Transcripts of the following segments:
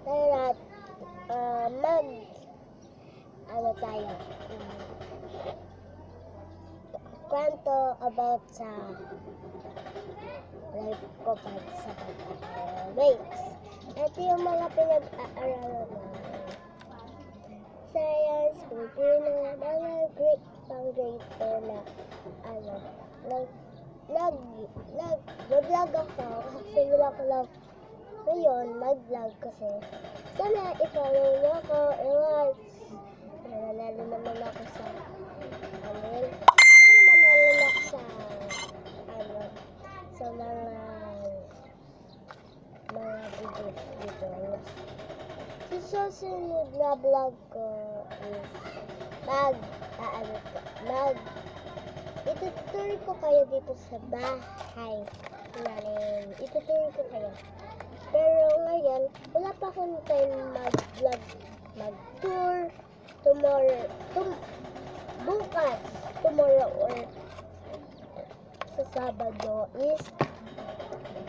Tara, ano tayo, kwento about sa life ko pag sa pag-race. Ito yung mga pinag-aaralan ko. Science, Filipino, mga grade pang grade 4 na, nag-vlog ako, kasi wala ko lang ngayon, mag-vlog kasi sana i-follow niyo ako, ewan, nanalo naman ako sa, sa mga videos dito. Sa susunod na vlog ko is itutur ko kayo dito sa bahay namin. Itutur ko kayo. Pero ngayon, wala pa akong time mag-vlog, mag-tour, bukas, tomorrow or sa Sabado is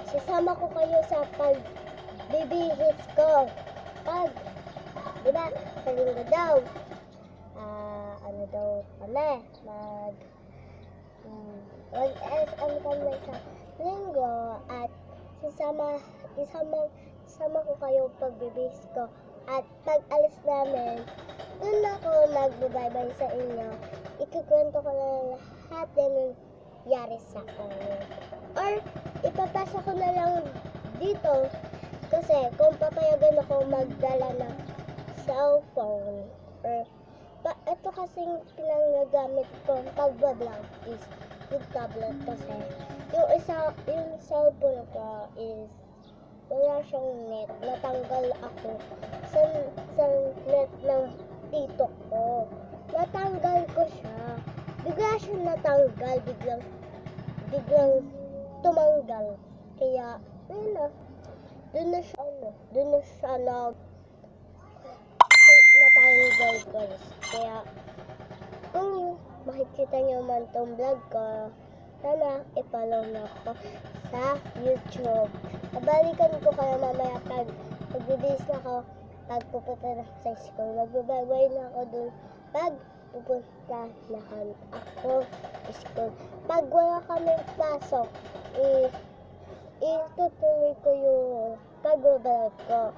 sasama ko kayo sa pagbibihis ko. Diba, sa linggo daw, ano daw kami, mag-SM kami sa linggo at isama ko kayo pagbibihis ko at pag alis namin, dun ako magbabay sa inyo. Ikukwento ko na lahat na nangyari sa akin. Or, ipapasa ko na lang dito kasi kung papayagan ako magdala ng cellphone or ito kasing pinagagamit ko pag-vlog is yung tablet kasi yung cellphone ko is wala siyang net. Natanggal ako sa net ng tito ko. Natanggal ko siya. Bigla siya natanggal. Biglang tumanggal. Kaya, ayun na. Doon na siya natanggal guys. Kaya, kung makikita niyo man tong vlog ko, sana i-follow na ako sa YouTube. Nabalikan ko kayo mamaya pag magbibis na ako pag pupunta na sa school. Magbabay na ako dun pag pupunta na ako sa school. Pag wala kaming pasok, itutuloy ko yung pag-vlog ko.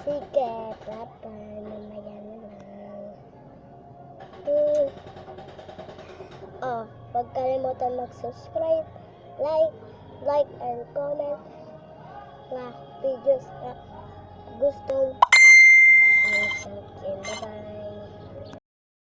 Sige, bye-bye. Mamaya na. Huwag kalimutan mag-subscribe, like and comment na videos na gusto